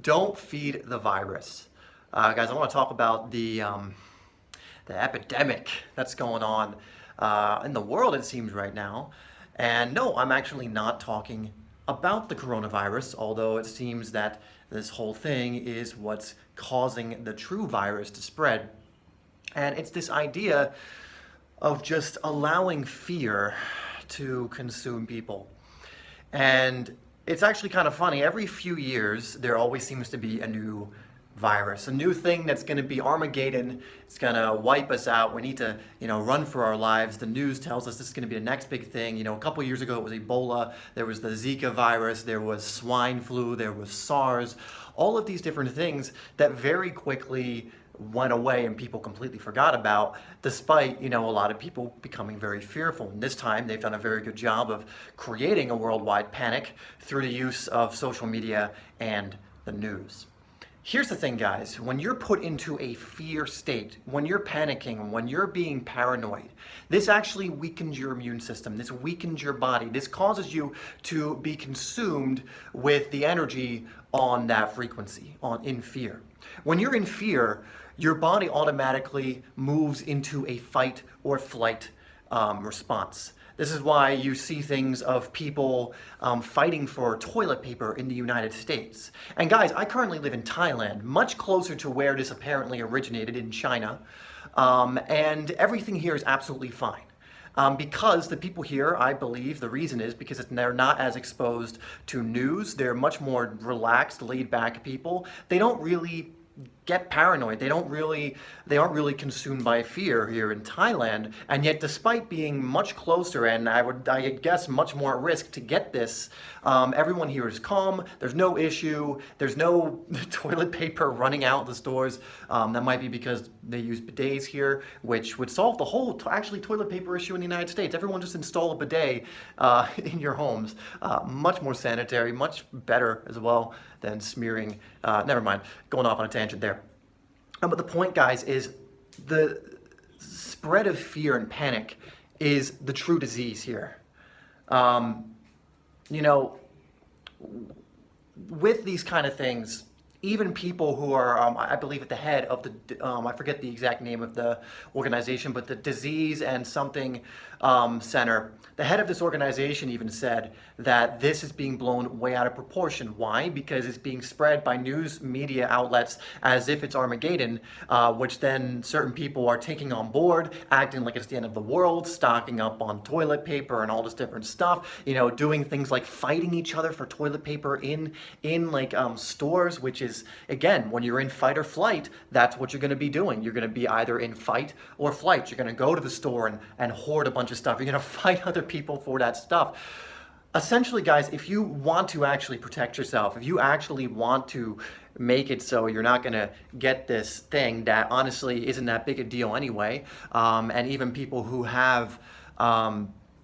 Don't feed the virus. Guys, I want to talk about the epidemic that's going on in the world, it seems, right now. And no, I'm actually not talking about the coronavirus, although it seems that this whole thing is what's causing the true virus to spread. And it's this idea of just allowing fear to consume people. And it's actually kind of funny. Every few years, there always seems to be a new virus, a new thing that's going to be Armageddon. It's going to wipe us out. We need to, run for our lives. The news tells us this is going to be the next big thing. A couple years ago, it was Ebola. There was the Zika virus. There was swine flu. There was SARS. All of these different things that very quickly went away and people completely forgot about, despite a lot of people becoming very fearful. And this time they've done a very good job of creating a worldwide panic through the use of social media and the news. Here's the thing, guys. When you're put into a fear state, when you're panicking, when you're being paranoid, this actually weakens your immune system. This weakens your body. This causes you to be consumed with the energy on that frequency, in fear. When you're in fear, your body automatically moves into a fight or flight response. This is why you see things of people fighting for toilet paper in the United States. And guys, I currently live in Thailand, much closer to where this apparently originated in China. And everything here is absolutely fine. Because the people here, I believe, the reason is because they're not as exposed to news. They're much more relaxed, laid-back people. They don't really get paranoid. They aren't really consumed by fear here in Thailand. And yet, despite being much closer and I guess much more at risk to get this, everyone here is calm. There's no issue. There's no toilet paper running out the stores. That might be because they use bidets here, which would solve the whole toilet paper issue in the United States. Everyone just install a bidet in your homes. Much more sanitary, much better as well than smearing. Never mind, going off on a tangent there. But the point, guys, is the spread of fear and panic is the true disease here. With these kind of things, even people who are, I believe, at the head of the, I forget the exact name of the organization, but the Disease and Something Center, the head of this organization even said that this is being blown way out of proportion. Why? Because it's being spread by news media outlets as if it's Armageddon, which then certain people are taking on board, acting like it's the end of the world, stocking up on toilet paper and all this different stuff, doing things like fighting each other for toilet paper in stores, which is, again, when you're in fight or flight, that's what you're going to be doing. You're going to be either in fight or flight. You're going to go to the store and hoard a bunch of stuff. You're going to fight other people for that stuff. Essentially, guys, if you want to actually protect yourself, if you actually want to make it so you're not going to get this thing that honestly isn't that big a deal anyway, and even people who have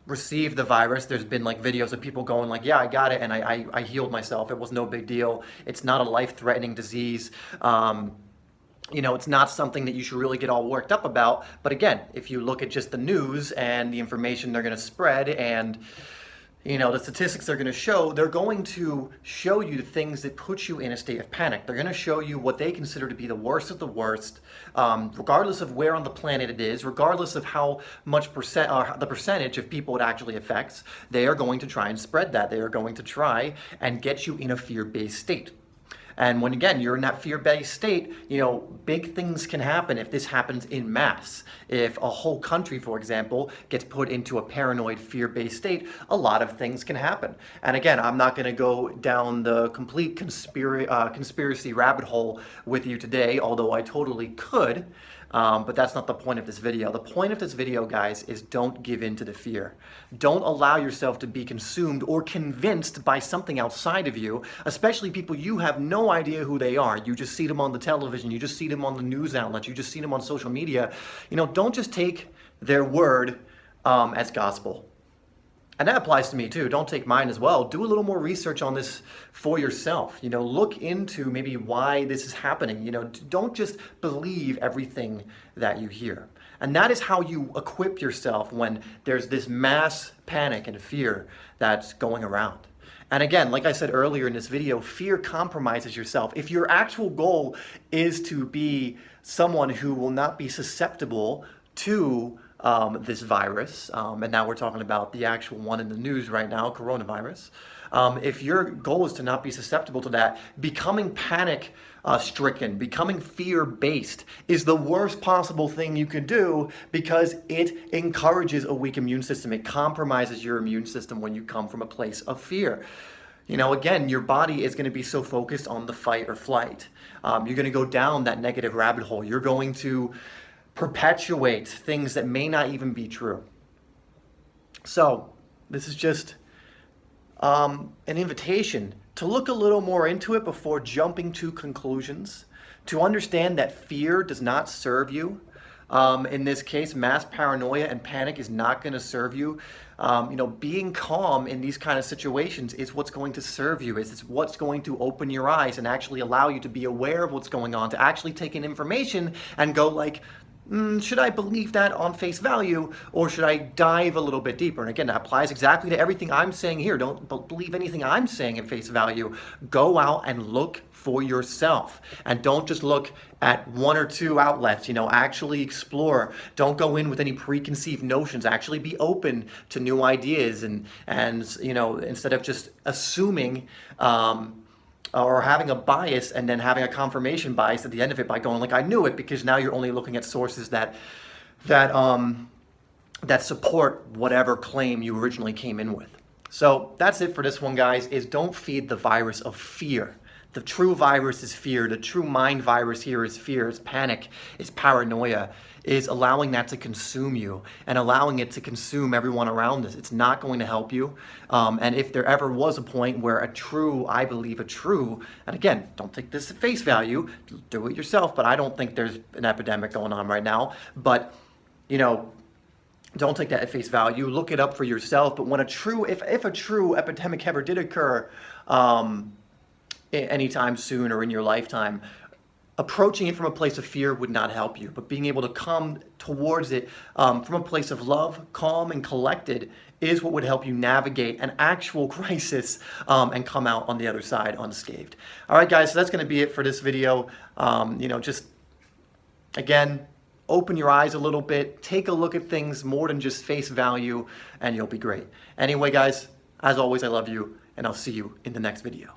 received the virus, there's been videos of people going yeah, I got it and I healed myself. It was no big deal. It's not a life-threatening disease. It's not something that you should really get all worked up about. But again, if you look at just the news and the information they're going to spread and the statistics they're going to show, they're going to show you the things that put you in a state of panic. They're going to show you what they consider to be the worst of the worst, regardless of where on the planet it is, regardless of how much the percentage of people it actually affects. They are going to try and spread that. They are going to try and get you in a fear-based state. And when, again, you're in that fear-based state, big things can happen if this happens in mass. If a whole country, for example, gets put into a paranoid, fear-based state, a lot of things can happen. And again, I'm not going to go down the complete conspiracy rabbit hole with you today, although I totally could. But that's not the point of this video. The point of this video, guys, is don't give in to the fear. Don't allow yourself to be consumed or convinced by something outside of you, especially people you have no idea who they are. You just see them on the television. You just see them on the news outlets. You just see them on social media. Don't just take their word as gospel. And that applies to me too. Don't take mine as well. Do a little more research on this for yourself. Look into maybe why this is happening. Don't just believe everything that you hear. And that is how you equip yourself when there's this mass panic and fear that's going around. And again, like I said earlier in this video, fear compromises yourself. If your actual goal is to be someone who will not be susceptible to this virus, and now we're talking about the actual one in the news right now, coronavirus. If your goal is to not be susceptible to that, becoming panic stricken, becoming fear-based is the worst possible thing you can do because it encourages a weak immune system. It compromises your immune system when you come from a place of fear. You know, again, your body is going to be so focused on the fight or flight. You're going to go down that negative rabbit hole. You're going to perpetuate things that may not even be true. So this is just an invitation to look a little more into it before jumping to conclusions, to understand that fear does not serve you. In this case, mass paranoia and panic is not going to serve you. You know, being calm in these kind of situations is what's going to serve you. It's what's going to open your eyes and actually allow you to be aware of what's going on, to actually take in information and go like, should I believe that on face value, or should I dive a little bit deeper? And again, that applies exactly to everything I'm saying here. Don't believe anything I'm saying at face value. Go out and look for yourself. And don't just look at one or two outlets, you know, actually explore. Don't go in with any preconceived notions. Actually be open to new ideas and you know, instead of just assuming or having a bias and then having a confirmation bias at the end of it by going like, I knew it, because now you're only looking at sources that support whatever claim you originally came in with. So that's it for this one, guys, is don't feed the virus of fear. The true virus is fear. The true mind virus here is fear, is panic, is paranoia, is allowing that to consume you and allowing it to consume everyone around us. It's not going to help you. And if there ever was a point where I believe a true, and again, don't take this at face value, do it yourself, but I don't think there's an epidemic going on right now. But, you know, don't take that at face value. Look it up for yourself. But when if a true epidemic ever did occur, anytime soon or in your lifetime, approaching it from a place of fear would not help you, but being able to come towards it from a place of love, calm and collected, is what would help you navigate an actual crisis and come out on the other side unscathed. All right, guys, so that's going to be it for this video. You know, just, again, open your eyes a little bit, take a look at things more than just face value, and you'll be great. Anyway, guys, as always, I love you, and I'll see you in the next video.